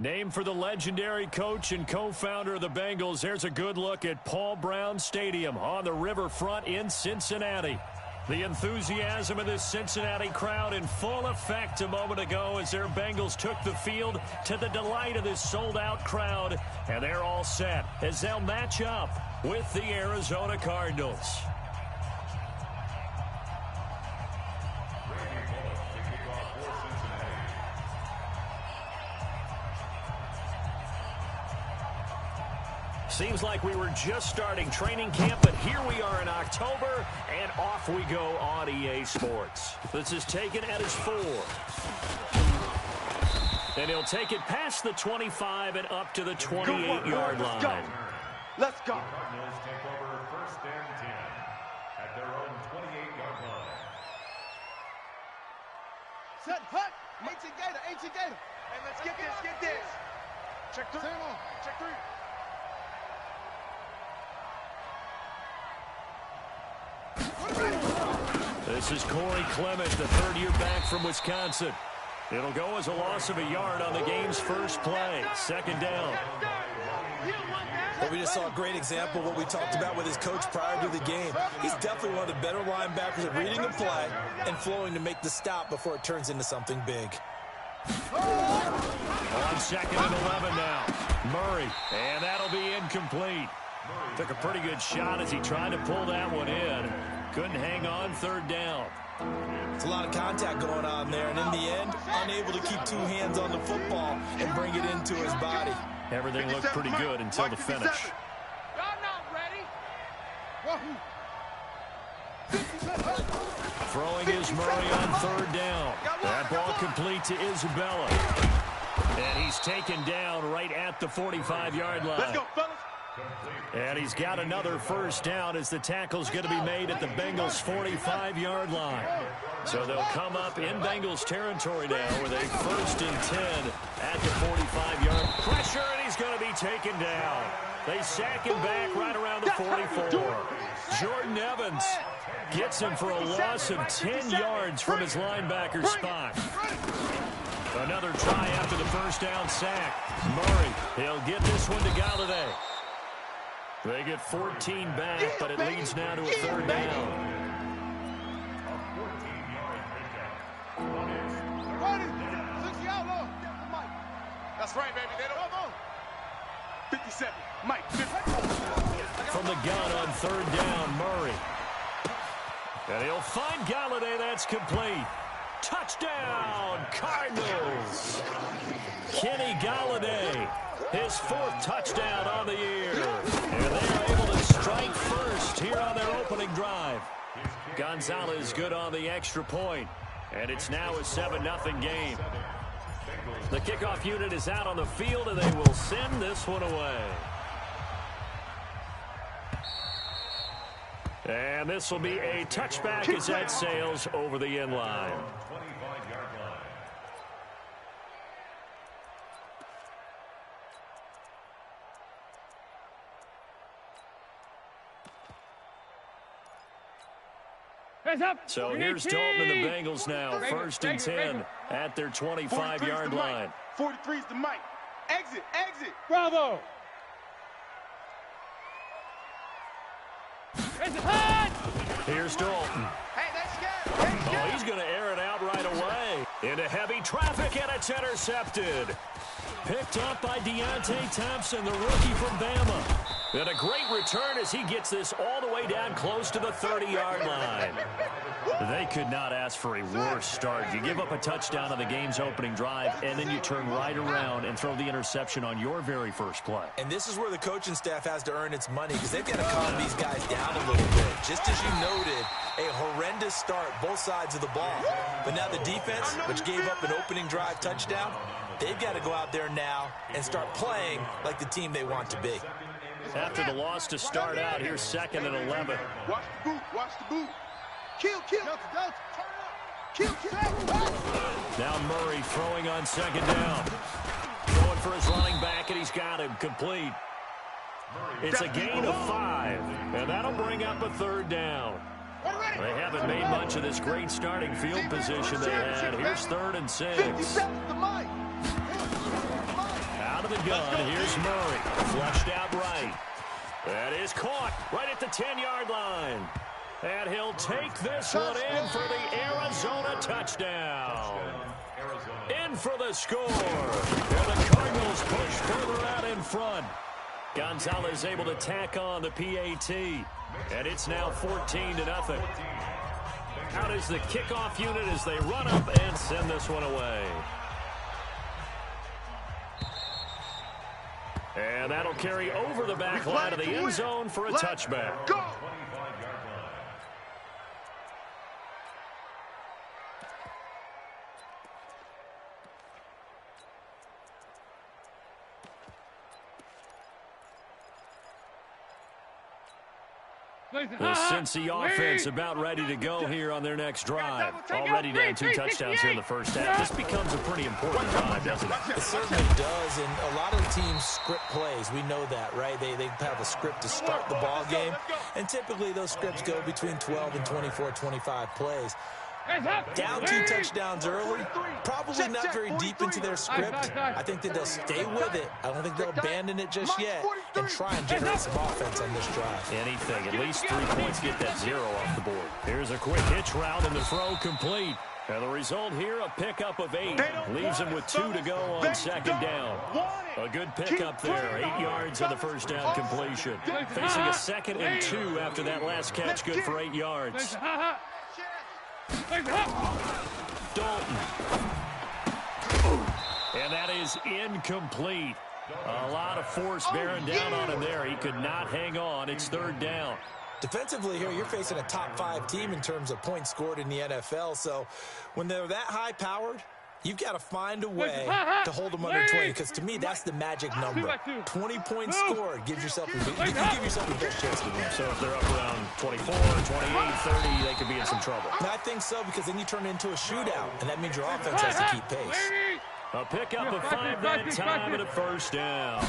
Named for the legendary coach and co-founder of the Bengals, there's a good look at Paul Brown Stadium on the riverfront in Cincinnati. The enthusiasm of this Cincinnati crowd in full effect a moment ago as their Bengals took the field to the delight of this sold-out crowd. And they're all set as they'll match up with the Arizona Cardinals. Seems like we were just starting training camp, but here we are in October, and off we go on EA Sports. This is taken at his 4. And he'll take it past the 25 and up to the 28-yard line. Let's go. The Cardinals take over 1st and 10 at their own 28-yard line. Set, hut. Ancient Gator, Ancient Gator. Hey, let's get this, get this. Check 3. Check 3. This is Corey Clement, the third-year back from Wisconsin. It'll go as a loss of a yard on the game's first play. 2nd down. Well, we just saw a great example of what we talked about with his coach prior to the game. He's definitely one of the better linebackers at reading a play and flowing to make the stop before it turns into something big. On 2nd and 11 now. Murray, and that'll be incomplete. Took a pretty good shot as he tried to pull that one in. Couldn't hang on 3rd down. It's a lot of contact going on there, and in the end, unable to keep 2 hands on the football and bring it into his body. Everything looked pretty good until the finish. Y'all not ready. Throwing is Murray on 3rd down. That ball complete to Isabella. And he's taken down right at the 45-yard line. Let's go, fellas. And he's got another 1st down as the tackle's going to be made at the Bengals' 45-yard line. So they'll come up in Bengals territory now with a 1st and 10 at the 45-yard. Pressure, and he's going to be taken down. They sack him back right around the 44. Jordan Evans gets him for a loss of 10 yards from his linebacker spot. Another try after the 1st down sack. Murray, he'll get this one to Galladay. They get 14 back, but it leads now to a 3rd down. That's right, baby. They don't 57. Mike. From the gun on 3rd down, Murray. And he'll find Galladay. That's complete. Touchdown, Cardinals. Kenny Galladay, his 4th touchdown on the year. And they are able to strike first here on their opening drive. Gonzalez good on the extra point. And it's now a 7-0 game. The kickoff unit is out on the field, and they will send this one away. And this will be a touchback as that sails over the end line. So here's Dalton and the Bengals now. 1st and 10 at their 25-yard line. 43 is the mic. Exit, exit. Bravo. Here's Dalton. Hey, that's good. Oh, he's going to air it out right away. Into heavy traffic, and it's intercepted. Picked up by Deontay Thompson, the rookie from Bama. And a great return as he gets this all the way down close to the 30-yard line. They could not ask for a worse start. You give up a touchdown on the game's opening drive, and then you turn right around and throw the interception on your very first play. And this is where the coaching staff has to earn its money, because they've got to calm these guys down a little bit. Just as you noted, a horrendous start, both sides of the ball. But now the defense, which gave up an opening drive touchdown, they've got to go out there now and start playing like the team they want to be. After the loss to start out, here's 2nd and 11. Watch the boot, watch the boot. Kill. Kill. Now Murray throwing on 2nd down. Throwing for his running back, and he's got him complete. It's a gain of 5, and that'll bring up a 3rd down. They haven't made much of this great starting field position they had. Here's 3rd and 6. the gun. Here's Murray. Flushed out right. That is caught right at the 10-yard line. And he'll take this one in for the Arizona touchdown. In for the score. And the Cardinals push further out in front. Gonzalez able to tack on the PAT. And it's now 14-0. Out is the kickoff unit as they run up and send this one away. And that'll carry over the back line of the end zone for a touchback. Go! The Cincy offense about ready to go here on their next drive. Already down 2 touchdowns here in the first half. This becomes a pretty important drive, doesn't it? It certainly does, and a lot of teams script plays. We know that, right? They have a script to start the ball game, and typically those scripts go between 12 and 24, 25 plays. Down 2 touchdowns early, probably not very deep into their script. I think that they'll stay with it. I don't think they'll abandon it just yet and try and generate some offense on this drive. Anything, at least 3 points, get that 0 off the board. Here's a quick hitch route and the throw complete. And the result here, a pickup of 8. Leaves him with 2 to go on second down. A good pickup there, 8 yards on the first down completion. Facing a 2nd and 2 after that last catch, good for 8 yards. Dalton. And that is incomplete. A lot of force bearing down on him there. He could not hang on. It's 3rd down. Defensively here, you're facing a top 5 team in terms of points scored in the NFL. So when they're that high-powered, you've got to find a way to hold them under 20, because to me, that's the magic number. 20 points scored gives yourself you can give yourself the best chance to win. So if they're up around 24, 28, 30, they could be in some trouble. And I think so, because then you turn it into a shootout, and that means your offense has to keep pace. A pickup of 5 that time and a first down.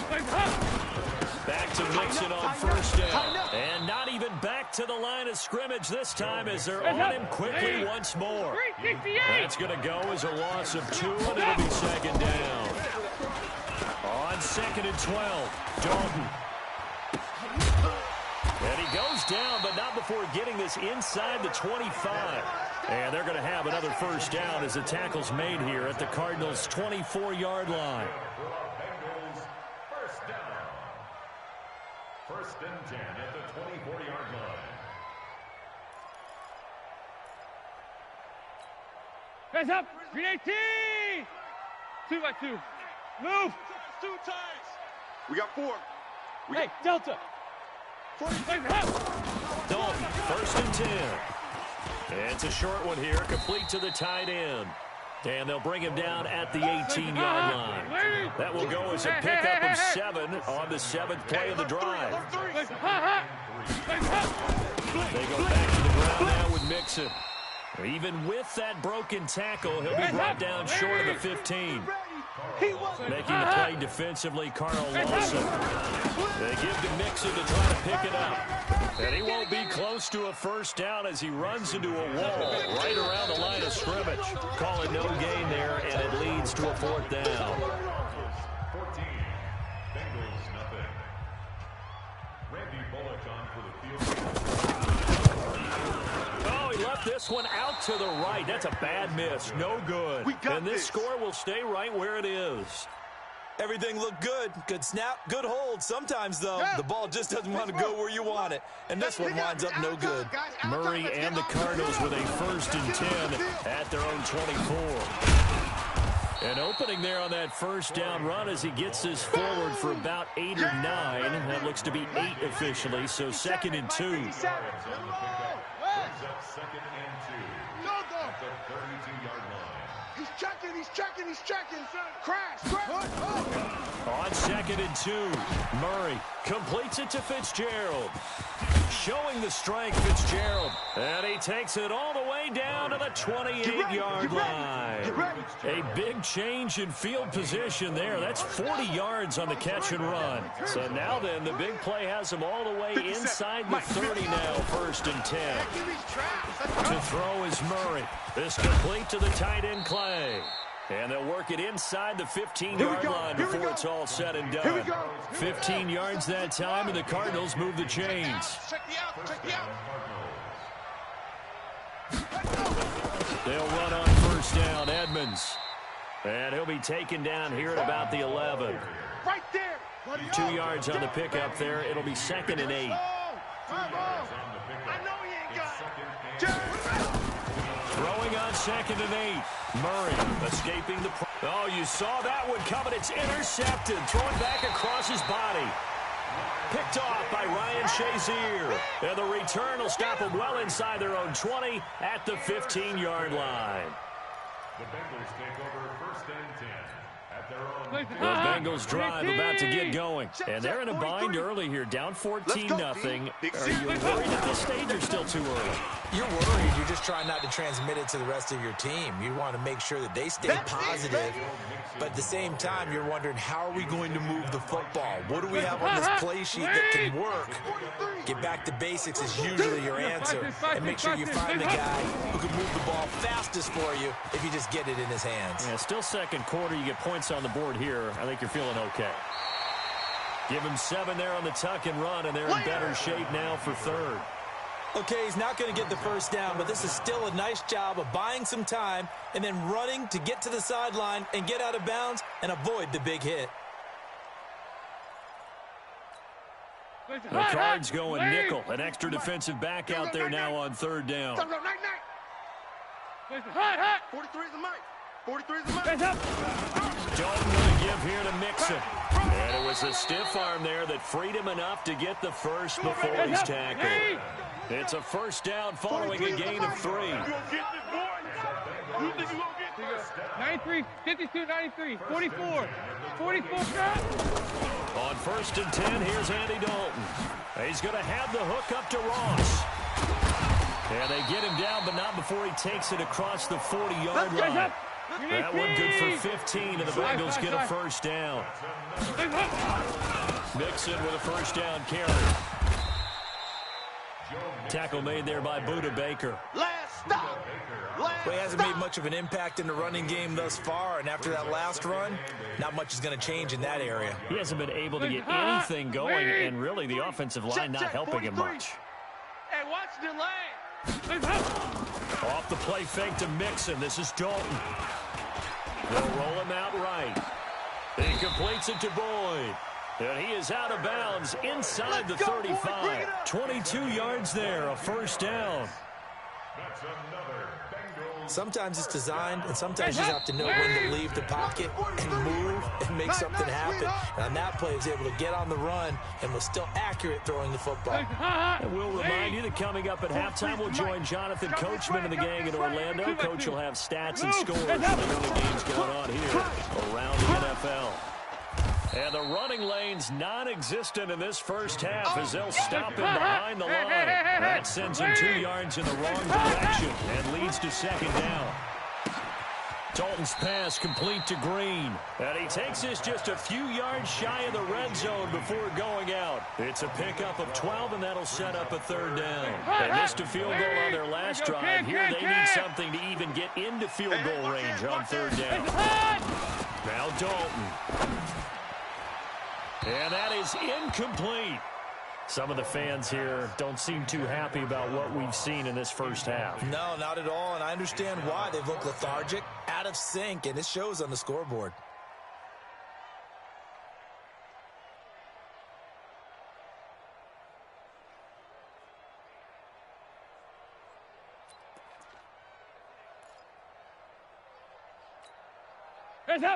Back to Mixon on first down. And not even back to the line of scrimmage this time as they're on him quickly once more. That's going to go as a loss of 2, and it'll be 2nd down. On 2nd and 12, Dalton. And he goes down, but not before getting this inside the 25. And they're going to have another first down as the tackle's made here at the Cardinals' 24-yard line. First and 10 at the 24-yard line. Guys up! Green 18! 2 by 2. Move! 2 times. We got 4. Hey, Delta! Dalton, first and 10. It's a short one here, complete to the tight end. And they'll bring him down at the 18-yard line. That will go as a pickup of 7 on the 7th play of the drive. They go back to the ground now with Mixon. Even with that broken tackle, he'll be brought down short of the 15. Making the play defensively, Carl Lawson. They give to Mixon to try to pick it up. And he won't be close to a first down as he runs into a wall right around the line of scrimmage. Call it no gain there, and it leads to a 4th down. 14, Bengals nothing. Randy Bullock on for the field. Oh, he left this one out to the right. That's a bad miss. No good. And this score will stay right where it is. Everything looked good. Good snap, good hold. Sometimes, though, the ball just doesn't want to go where you want it. And this one winds up no good. Murray and the Cardinals with a 1st and 10 at their own 24. An opening there on that first down run as he gets this forward for about 8 or 9. That looks to be 8 officially, so 2nd and 2. Brings up 2nd and 2 at the 32-yard line. He's checking. Crash. On 2nd and 2, Murray completes it to Fitzgerald. Showing the strength, Fitzgerald. And he takes it all the way down to the 28-yard line. A big change in field position there. That's 40 yards on the catch and run. So now then, the big play has him all the way inside the 30 now, 1st and 10. To throw is Murray. This complete to the tight end, Clay. And they'll work it inside the 15-yard line before it's all said and done. 15 yards that time, and the Cardinals move the chains. They'll run on first down, Edmonds. And he'll be taken down here at about the 11. Right there. 2 yards on the pickup there. It'll be 2nd and 8. I know he ain't got it. Throwing on 2nd and 8. Murray escaping the... Oh, you saw that one coming. It's intercepted. Thrown back across his body. Picked off by Ryan Shazier. And the return will stop them well inside their own 20 at the 15-yard line. The Bengals take over 1st and 10 at their own. The Bengals drive about to get going. And they're in a bind early here, down 14-0. Are you worried at this stage or still too early? You're worried. You're just trying not to transmit it to the rest of your team. You want to make sure that they stay positive. But at the same time, you're wondering, how are we going to move the football? What do we have on this play sheet that can work? Get back to basics is usually your answer. And make sure you find the guy who can move the ball fastest for you if you just get it in his hands. Yeah, still second quarter. You get points on the board here. I think you're feeling okay. Give him 7 there on the tuck and run, and they're in better shape now for 3rd. Okay, he's not going to get the first down, but this is still a nice job of buying some time and then running to get to the sideline and get out of bounds and avoid the big hit. The Cards going nickel. An extra defensive back out there now on 3rd down. 43 is the mic. 43 is the mic. Dalton going to give here to Mixon. And it was a stiff arm there that freed him enough to get the first before he's tackled. It's a first down following a gain of 3. 93, 52, 93, 44, 44. On 1st and 10, here's Andy Dalton. He's going to have the hook up to Ross. And they get him down, but not before he takes it across the 40-yard line. That one good for 15, and the Bengals get a first down. Mixon with a first down carry. Tackle made there by Buda Baker. Last stop. Well, he hasn't made much of an impact in the running game thus far, and after that last run, not much is going to change in that area. He hasn't been able to get anything going, and really the offensive line not helping him much. Hey, watch the lane. Off the play fake to Mixon. This is Dalton. They'll roll him out right. He completes it to Boyd. And he is out of bounds inside the 35. 22 yards there, a first down. That's another Bengals. Sometimes it's designed, and sometimes you have to know when to leave the pocket and move and make something happen. And on that play, he was able to get on the run and was still accurate throwing the football. And we'll remind you that coming up at halftime, we'll join Jonathan Coachman and the gang in Orlando. Coach will have stats and scores from the early games going on here around the NFL. And the running lane's non-existent in this first half as they'll stop him behind the line. That sends him 2 yards in the wrong direction and leads to 2nd down. Dalton's pass complete to Green. And he takes this just a few yards shy of the red zone before going out. It's a pickup of 12, and that'll set up a 3rd down. They missed a field goal on their last drive. Here they need something to even get into field goal range on 3rd down. Now Dalton. And that is incomplete. Some of the fans here don't seem too happy about what we've seen in this first half. No, not at all, and I understand why. They've looked lethargic, out of sync, and it shows on the scoreboard.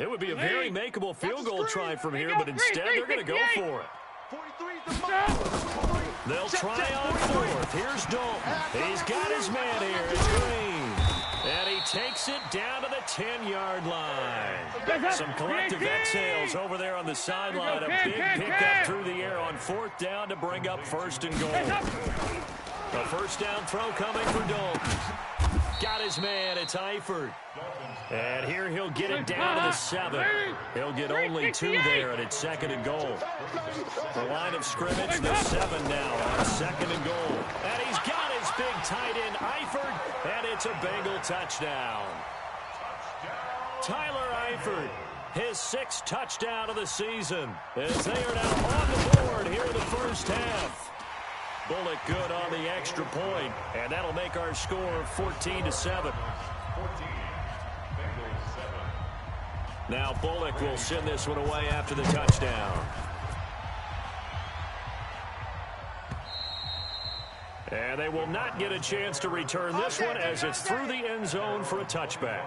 It would be a very makeable field goal try from here, but instead they're going to go for it. 43 is the mic. They'll try on 4th. Here's Dalton. He's got his man here. It's Green. And he takes it down to the 10-yard line. Some collective exhales over there on the sideline. A big pickup through the air on 4th down to bring up 1st and goal. A first down throw coming for Dalton. Got his man. It's Eifert. And here he'll get it down to the 7. He'll get only 2 there, and it's 2nd and goal. The line of scrimmage, the 7 now on 2nd and goal. And he's got his big tight end, Eifert, and it's a Bengal touchdown. Tyler Eifert, his 6th touchdown of the season, as they are now on the board here in the first half. Bullock good on the extra point, and that'll make our score 14-7. Now Bullock will send this one away after the touchdown. And they will not get a chance to return this one as it's through the end zone for a touchback.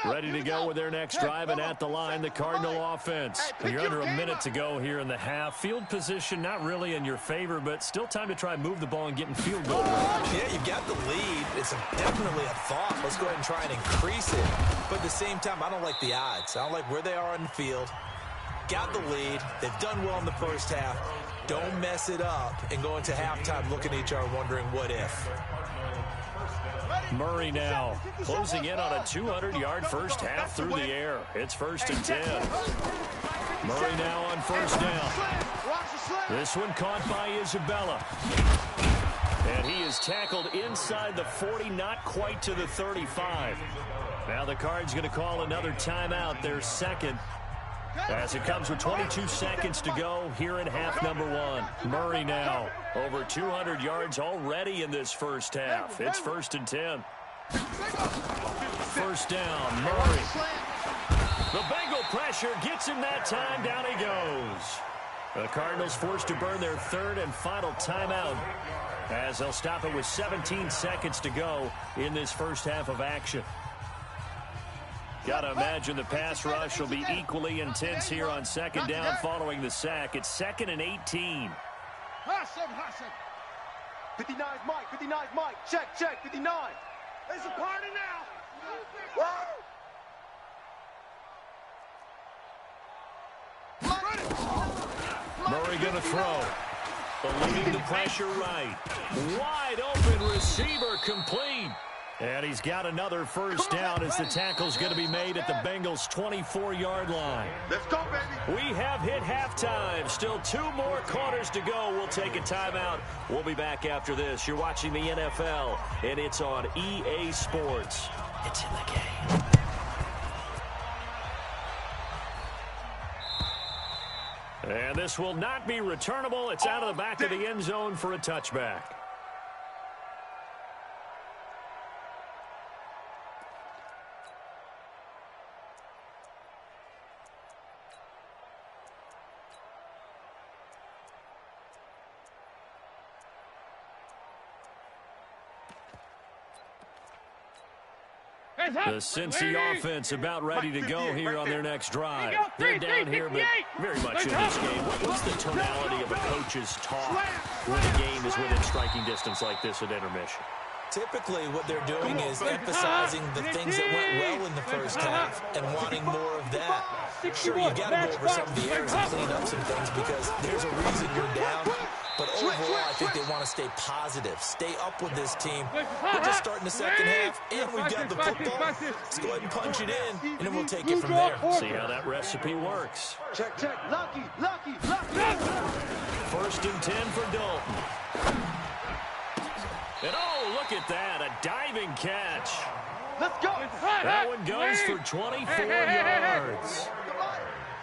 Ready to go with their next drive, and at the line, the Cardinal offense. You're under a minute to go here in the half. Field position not really in your favor, but still time to try and move the ball and get in field goal range. Yeah, you've got the lead. It's definitely a thought. Let's go ahead and try and increase it. But at the same time, I don't like the odds. I don't like where they are on the field. Got the lead. They've done well in the first half. Don't mess it up and go into halftime looking at each other wondering what if. Murray now closing in on a 200-yard first half through the air. It's 1st and 10. Murray now on first down. This one caught by Isabella. And he is tackled inside the 40, not quite to the 35. Now the Cards going to call another timeout, their 2nd. As it comes with 22 seconds to go here in half number 1. Murray now over 200 yards already in this first half. It's 1st and 10. First down, Murray. The Bengal pressure gets him that time. Down he goes. The Cardinals forced to burn their 3rd and final timeout as they'll stop it with 17 seconds to go in this first half of action. Got to imagine the pass rush will be equally intense here on 2nd down following the sack. It's 2nd and 18. 59 Mike, 59 Mike. Check, 59. It's a party now. Murray going to throw. Eluding the pressure right. Wide open receiver complete. And he's got another first down as the tackle's going to be made at the Bengals' 24-yard line. Let's go, baby. We have hit halftime. Still 2 more quarters to go. We'll take a timeout. We'll be back after this. You're watching the NFL, and it's on EA Sports. It's in the game. And this will not be returnable. It's out of the back of the end zone for a touchback. The Cincy offense about ready to go here on their next drive. They're down here, but very much in this game. What's the tonality of a coach's talk when a game is within striking distance like this at intermission? Typically, what they're doing is emphasizing the things that went well in the first half and wanting more of that. Sure, you got to go over some of the errors and clean up some things because there's a reason you're down. But overall, I think they want to stay positive, stay up with this team. We're just starting the second half, and we've got the football. Let's go ahead and punch it in, and then we'll take it from there. See how that recipe works. Check. Lucky. 1st and 10 for Dalton. And oh, look at that, a diving catch. Let's go. That one goes for 24 yards.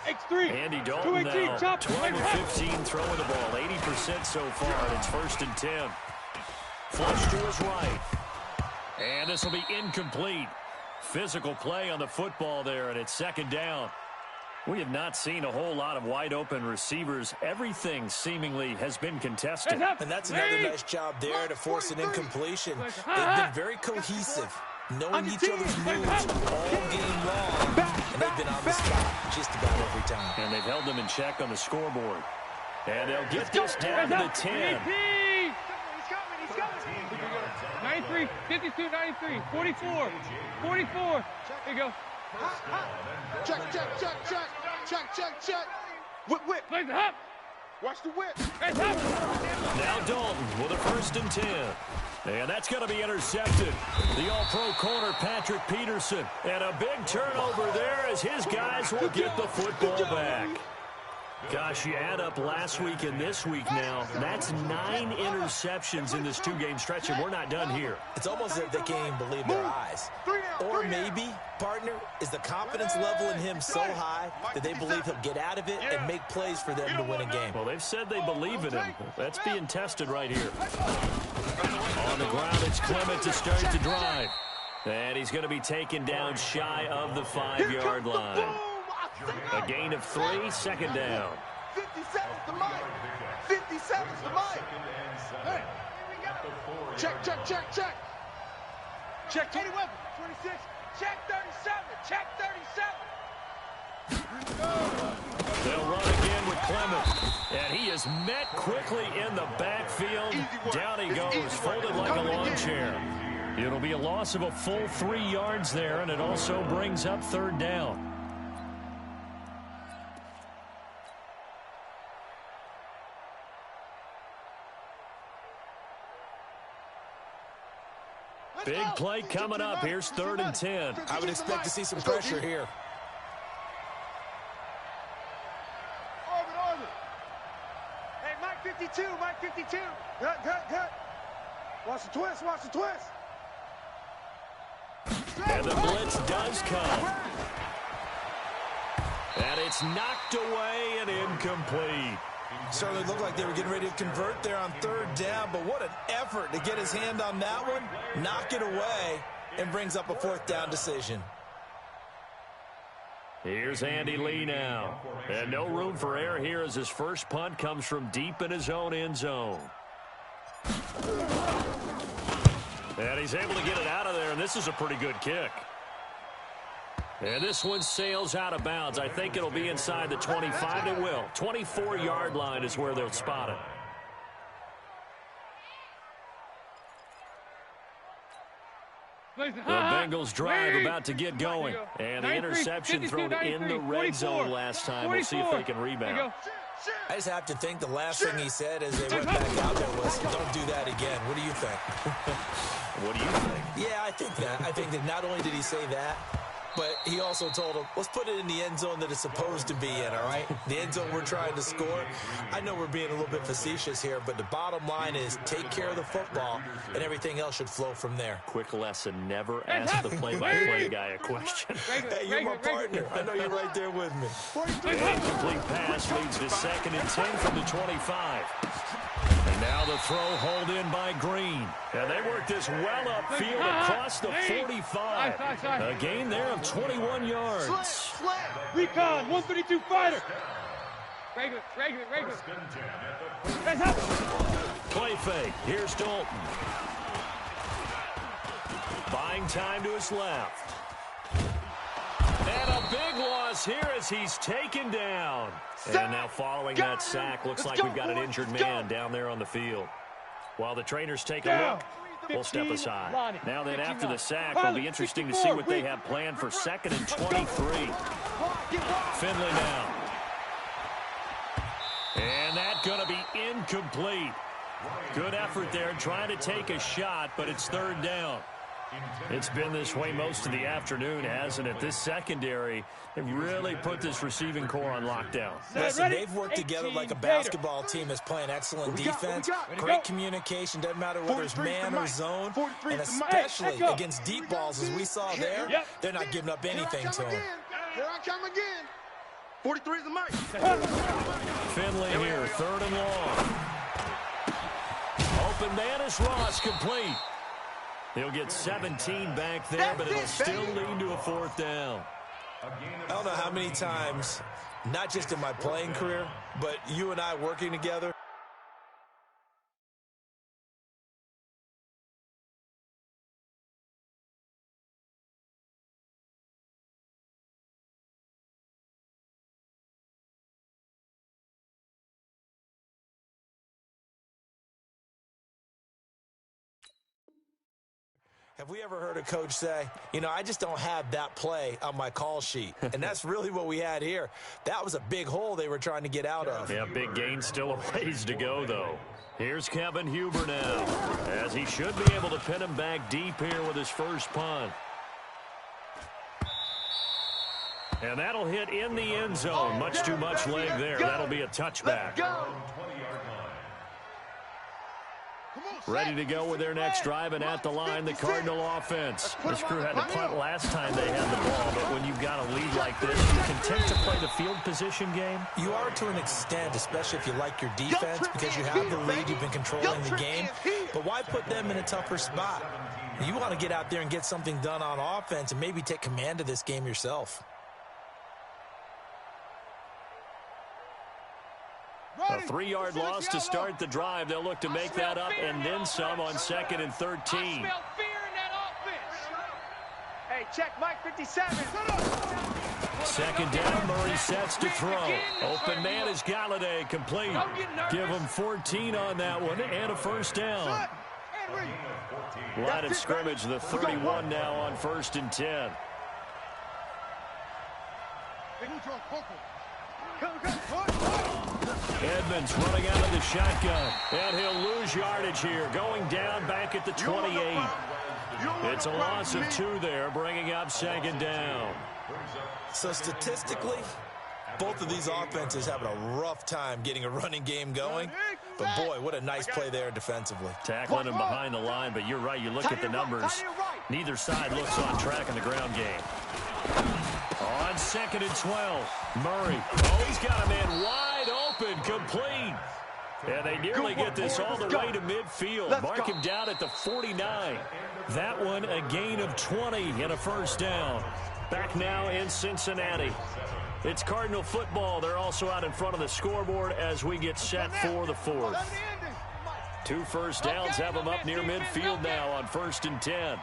X3. Andy Dalton now, 12 of 15 throwing the ball, 80% so far, and it's 1st and 10. Flush to his right. And this will be incomplete. Physical play on the football there, and it's 2nd down. We have not seen a whole lot of wide-open receivers. Everything seemingly has been contested. And that's another nice job there to force an incompletion. They've been very cohesive, knowing each other's moves all game long. And they've been on the spot just about every time. And they've held them in check on the scoreboard. And they'll get this down to the 10. He's coming. 93, 52, 93, 44. Here you go. Check. Whip. Plays the hop. Watch the whip. Now Dalton with a 1st and 10. And that's going to be intercepted. The all-pro corner, Patrick Peterson. And a big turnover there as his guys will get the football back. Gosh, you add up last week and this week now. That's 9 interceptions in this 2-game stretch, and we're not done here. It's almost as if they can't even believe their eyes. Or maybe, partner, is the confidence level in him so high that they believe he'll get out of it and make plays for them to win a game. Well, they've said they believe in him. That's being tested right here. On the ground, it's Clement to start the drive. And he's going to be taken down shy of the 5-yard line. A gain of 3, second down. 50 seconds to Mike. 50 seconds to Mike. Hey, check, check, check, check. Check 20 weapon. 26. Check 37. Check 37. They'll run again with Clement. And he is met quickly in the backfield. Down he goes, folded like a lawn chair. It'll be a loss of a full 3 yards there, and it also brings up third down. Big play coming up. Here's 3rd and 10. I would expect to see some pressure here. Orbit. Hey, Mike 52, Mike 52. Cut. Watch the twist, watch the twist. And the blitz does come. And it's knocked away and incomplete. Certainly looked like they were getting ready to convert there on 3rd down, but what an effort to get his hand on that one, knock it away, and brings up a 4th down decision. Here's Andy Lee now. And no room for error here as his first punt comes from deep in his own end zone. And he's able to get it out of there, and this is a pretty good kick. And this one sails out of bounds. I think it'll be inside the 25. It will. 24-yard line is where they'll spot it. The Bengals drive about to get going. And the interception thrown in the red zone last time. We'll see if they can rebound. I just have to think the last thing he said as they went back out there was, don't do that again. What do you think? What do you think? Yeah, I think that. I think that not only did he say that, but he also told him, let's put it in the end zone that it's supposed to be in, all right? The end zone we're trying to score. I know we're being a little bit facetious here, but the bottom line is take care of the football, and everything else should flow from there. Quick lesson, never ask the play-by-play guy a question. Hey, you're my partner. I know you're right there with me. Incomplete pass leads to 2nd and 10 from the 25. And now the throw hauled in by Green. And they work this well upfield across the 45. A gain there of 21 yards. Recon, 132 fighter. Regular. Play fake. Here's Dalton. Buying time to his left. And a big loss here as he's taken down. And now following that sack, looks like we've got an injured man down there on the field. While the trainers take a look, we'll step aside. Now then, after the sack, it'll be interesting to see what they have planned for 2nd and 23. Finley now. And that's going to be incomplete. Good effort there trying to take a shot, but it's 3rd down. It's been this way most of the afternoon, hasn't it? This secondary, they've really put this receiving core on lockdown. Listen, they've worked together like a basketball team that's playing excellent defense. Great communication, doesn't matter whether it's man or zone. And especially against deep balls, as we saw there, they're not giving up anything to him. Here I come again. 43 is the mic. Finley here, 3rd and long. Open man is Ross, complete. He'll get 17 back there, but it'll still lead to a 4th down. I don't know how many times, not just in my playing career, but you and I working together, have we ever heard a coach say, you know, I just don't have that play on my call sheet? And that's really what we had here. That was a big hole they were trying to get out of. Yeah, big gain, still a ways to go, though. Here's Kevin Huber now, as he should be able to pin him back deep here with his first punt. And that'll hit in the end zone. Much too much leg there. That'll be a touchback. Ready to go with their next drive, and at the line, the Cardinal offense. This crew had to punt last time they had the ball, but when you've got a lead like this, you're content to play the field position game? You are to an extent, especially if you like your defense, because you have the lead, you've been controlling the game. But why put them in a tougher spot? You want to get out there and get something done on offense and maybe take command of this game yourself. A 3-yard loss to start the drive. They'll look to make that up and then some on 2nd and 13. I smell fear in that offense. Hey, check Mike 57. 2nd down, Murray sets to throw. Open man is Galladay, complete. Give him 14 on that one and a first down. Line of scrimmage, the 31 now on 1st and 10. Edmonds running out of the shotgun, and he'll lose yardage here, going down back at the 28. It's a loss of 2 there, bringing up 2nd down. So statistically, both of these offenses having a rough time getting a running game going. But, boy, what a nice play there defensively. Tackling him behind the line, but you're right. You look at the numbers. Neither side looks on track in the ground game. On 2nd and 12, Murray. Oh, he's got a man wide open, complete. And they nearly get this all the way to midfield. Mark him down at the 49. That one a gain of 20 and a first down. Back now in Cincinnati. It's Cardinal football. They're also out in front of the scoreboard as we get set for the 4th. 2 first downs have them up near midfield now on 1st and 10.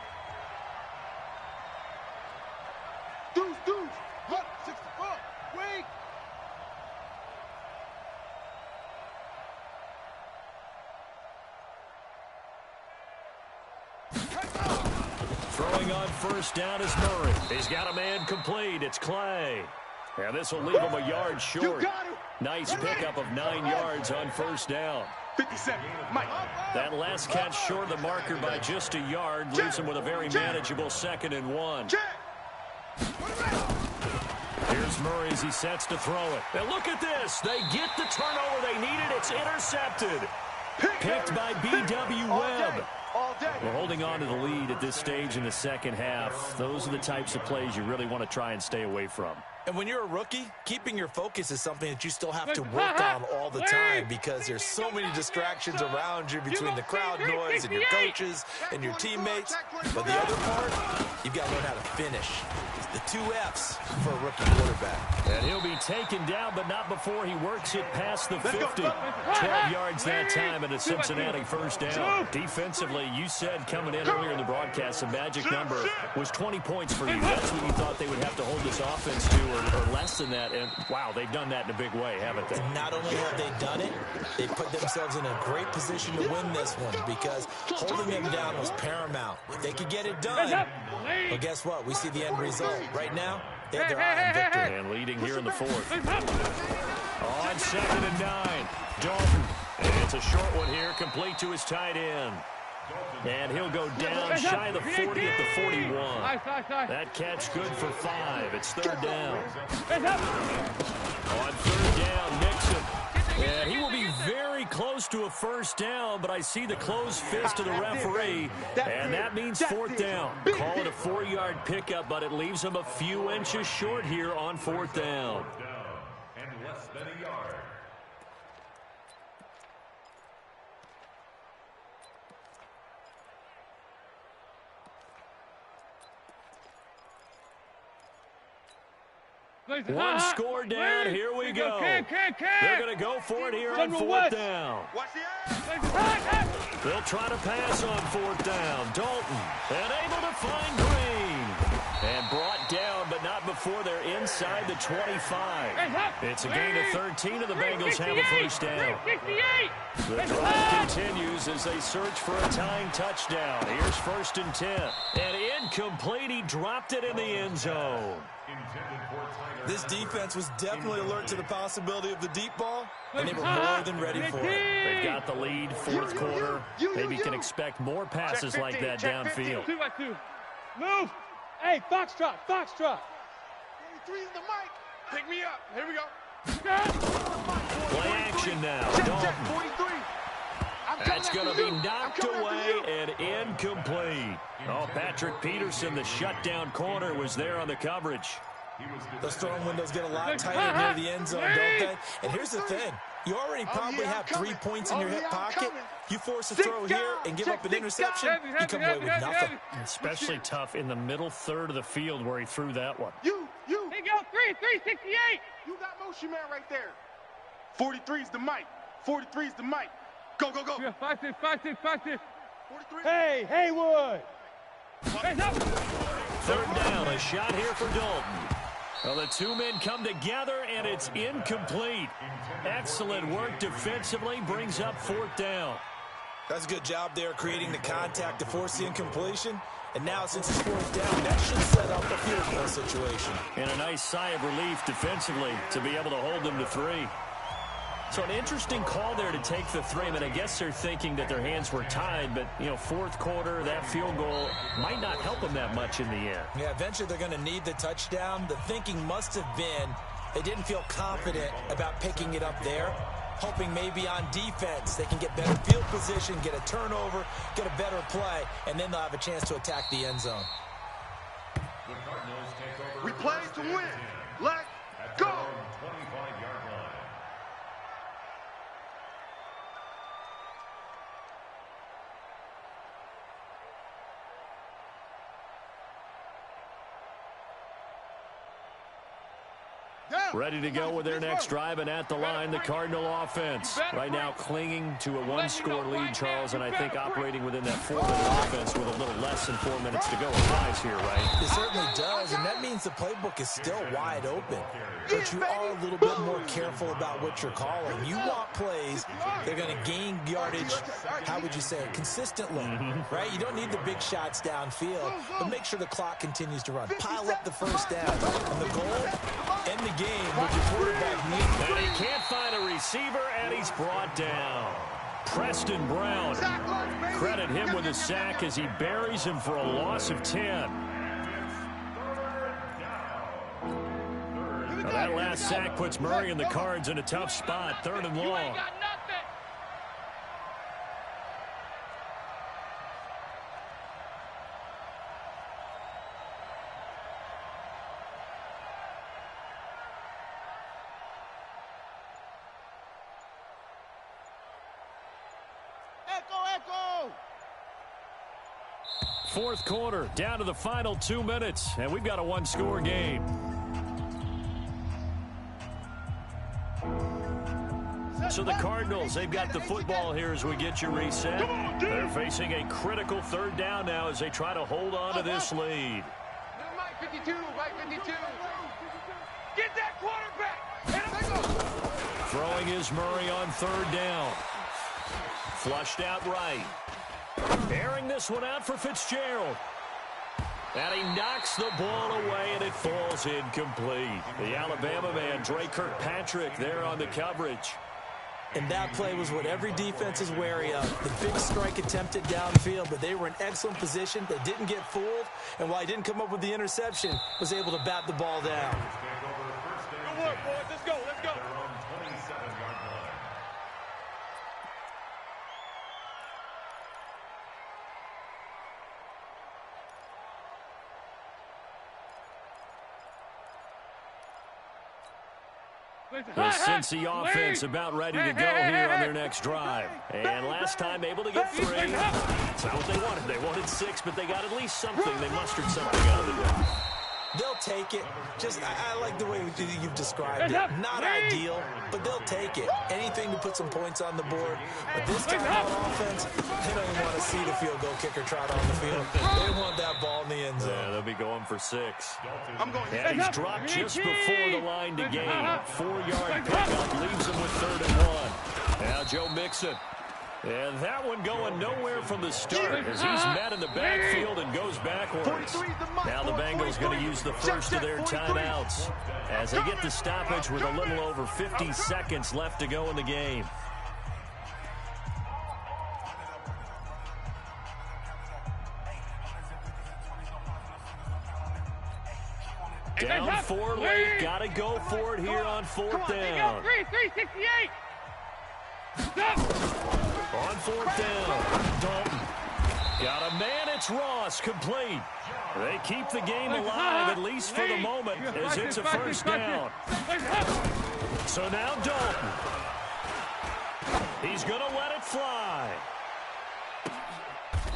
Throwing on 1st down is Murray. He's got a man complete. It's Clay. And this will leave him a yard short. Nice pickup of 9 yards on 1st down. 57, Mike. That last catch short of the marker by just a yard leaves him with a very manageable 2nd and 1. Here's Murray as he sets to throw it. And look at this. They get the turnover they needed. It's intercepted. Picked by B.W. Webb. We're holding on to the lead at this stage in the 2nd half. Those are the types of plays you really want to try and stay away from. And when you're a rookie, keeping your focus is something that you still have to work on all the time because there's so many distractions around you between the crowd noise and your coaches and your teammates. But the other part, you've got to learn how to finish. The 2 F's for a rookie quarterback. And he'll be taken down, but not before he works it past the 50. 12 yards that time and a Cincinnati first down. Defensively, you said coming in earlier in the broadcast, the magic number was 20 points for you. That's what you thought they would have to hold this offense to, or less than that. And, wow, they've done that in a big way, haven't they? And not only have they done it, they put themselves in a great position to win this one because holding them down was paramount. If they could get it done, well, guess what? We see the end result. Right now, they have their eye on victory. And leading here in the 4th. On 2nd and 9, Dalton. And it's a short one here, complete to his tight end. And he'll go down shy of the 40 at the 41. That catch good for 5. It's 3rd down. On 3rd down, Nixon. And he will be very close to a first down, but I see the closed fist of the referee, and that means 4th down. Call it a 4-yard pickup, but it leaves him a few inches short here on 4th down. And less than a yard. One score down. Here we go. They're going to go for it here on 4th down. They'll try to pass on 4th down. Dalton, and able to find Green. And brought down, but not before they're inside the 25. It's a gain of 13, and the Bengals have a first down. The drive continues as they search for a tying touchdown. Here's 1st and 10. And incomplete. He dropped it in the end zone. This defense was definitely alert to the possibility of the deep ball, and they were more than ready for it. They've got the lead, 4th quarter. Maybe can expect more passes like that downfield. 2-by-2. Move. Hey, Foxtrot. 43 is the mic. Pick me up. Here we go. Play action now. Dalton. 43. That's going to be knocked away and incomplete. Oh, Patrick Peterson, the shutdown corner, was there on the coverage. Those throwing windows get a lot tighter near the end zone, don't they? And here's the thing. You already probably have 3 points in your hip pocket. You force a throw here and give up an interception, you come away with nothing. Especially tough in the middle third of the field where he threw that one. You. Hey, go 368. You got motion man right there. 43 is the mic. 43 is the mic. Go. Yeah, 5-6. 43. Hey, Haywood. Hands up. Third down, a shot here for Dalton. Well, the two men come together, and it's incomplete. Excellent work defensively, brings up fourth down. That's a good job there creating the contact to force the incompletion. And now, since it's fourth down, that should set up a field goal situation. And a nice sigh of relief defensively to be able to hold them to 3. So an interesting call there to take the 3. I mean, I guess they're thinking that their hands were tied, but, you know, fourth quarter, that field goal might not help them that much in the end. Yeah, eventually they're going to need the touchdown. The thinking must have been they didn't feel confident about picking it up there, hoping maybe on defense they can get better field position, get a turnover, get a better play, and then they'll have a chance to attack the end zone. We play to win. Let's go. 25-yard line. Ready to go with their next drive, and at the line, the Cardinal offense. Right now clinging to a one-score lead, Charles, and I think operating within that 4-minute offense with a little less than 4 minutes to go applies here, right? It certainly does, and that means the playbook is still wide open. But you are a little bit more careful about what you're calling. You want plays, they're going to gain yardage, how would you say it, consistently, right? You don't need the big shots downfield, but make sure the clock continues to run. Pile up the first down, and the goal, end the game with your quarterback neat. And he can't find a receiver, and he's brought down. Preston Brown. Credit him with a sack as he buries him for a loss of 10. Now that last sack puts Murray and the Cards in a tough spot, 3rd and long. Echo. Fourth quarter, down to the final 2 minutes, and we've got a one-score game. So the Cardinals, they've got the football here as we get you reset. They're facing a critical 3rd down now as they try to hold on to this lead. Mike 52. Get that quarterback. Throwing is Murray on 3rd down. Flushed out right. Airing this one out for Fitzgerald. And he knocks the ball away, and it falls incomplete. The Alabama man, Dre Kirkpatrick, there on the coverage. And that play was what every defense is wary of. The big strike attempted downfield, but they were in excellent position. They didn't get fooled, and while he didn't come up with the interception, was able to bat the ball down. Good work, boys. Let's go. The Cincy offense about ready to go here on their next drive. And last time able to get 3. That's not what they wanted. They wanted 6, but they got at least something. They mustered something out of the day. They'll take it. Just, I like the way you've described it. Not ideal, but they'll take it. Anything to put some points on the board. But this time on offense, they don't even want to see the field goal kicker trot on the field. They want that ball in the end zone. Yeah, they'll be going for 6. I'm going. And he's dropped just before the line to gain. 4-yard pickup leaves him with 3rd and 1. Now Joe Mixon. And that one going nowhere from the start as he's met in the backfield and goes backwards. Now the Bengals going to use the first of their timeouts as they get the stoppage with a little over 50 seconds left to go in the game. Down down 4 late. Got to go for it here on 4th down. 368. Stop. On 4th down, Dalton. Got a man, it's Ross, complete. They keep the game alive, at least for the moment, as it's a first down. So now Dalton. He's going to let it fly.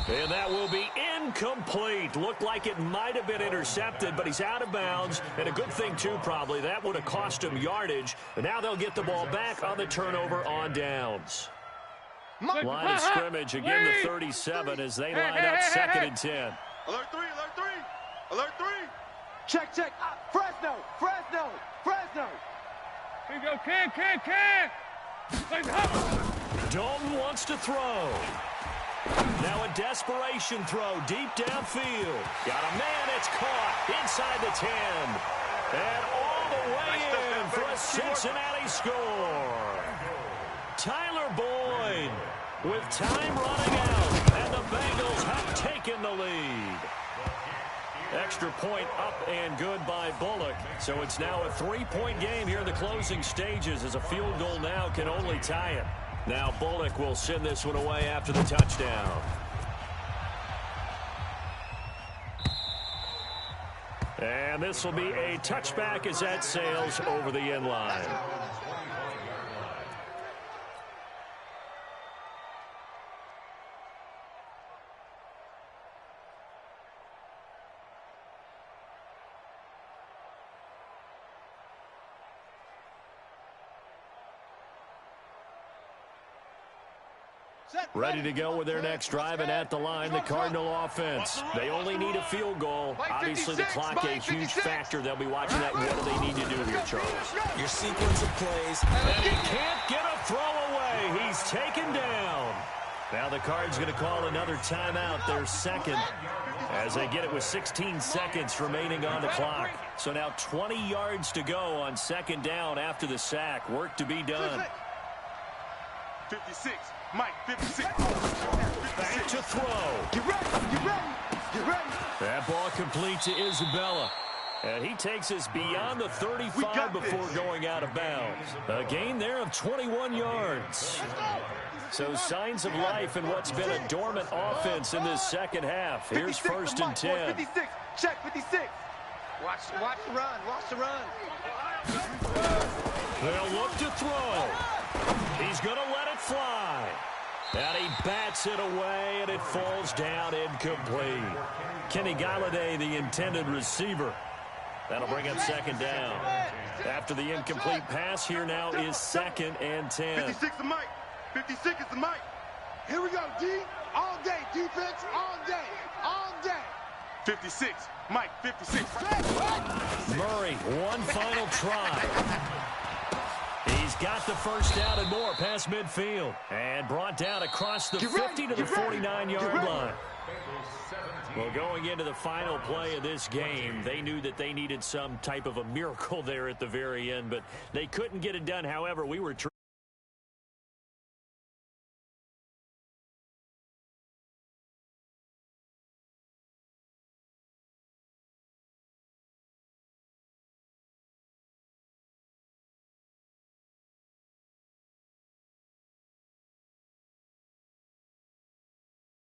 And that will be incomplete. Looked like it might have been intercepted, but he's out of bounds. And a good thing, too, probably. That would have cost him yardage. And now they'll get the ball back on the turnover on downs. Line of scrimmage, again the 37 as they line up 2nd and 10. Alert 3, alert 3, alert 3. Check, check. Fresno, Fresno, Fresno. Here you go, can. Dalton wants to throw. Now a desperation throw deep downfield. Got a man, it's caught inside the 10. And all the way in for a Cincinnati score. Tyler Boyd with time running out, and the Bengals have taken the lead. Extra point up and good by Bullock. So it's now a 3-point game here in the closing stages, as a field goal now can only tie it. Now Bullock will send this one away after the touchdown. And this will be a touchback as that sails over the end line. Ready to go with their next drive, and at the line, the Cardinal offense. They only need a field goal. Obviously, the clock a huge factor. They'll be watching that. What do they need to do here, Charles? Your sequence of plays. And he can't get a throw away. He's taken down. Now the Cards going to call another timeout, their second, as they get it with 16 seconds remaining on the clock. So now 20 yards to go on 2nd down after the sack. Work to be done. 56. Mike, 56. Back to throw. Get ready, get ready, get ready. That ball complete to Isabella. And he takes us beyond the 35 before going out of bounds. A gain there of 21 yards. So signs of life in what's been a dormant offense in this second half. Here's 1st and 10. 56. Check 56. Watch the run. Watch the run. They'll look to throw. He's going to let it fly. And he bats it away, and it falls down incomplete. Kenny Galladay, the intended receiver. That'll bring up 2nd down. After the incomplete pass, here now is 2nd and 10. 56 is Mike. 56 is the Mike. Here we go, D. All day. Defense, all day. All day. 56. Mike, 56. Murray, one final try. He's got the first down and more past midfield. And brought down across the 50 to the 49-yard line. Well, going into the final play of this game, they knew that they needed some type of a miracle there at the very end, but they couldn't get it done. However, we were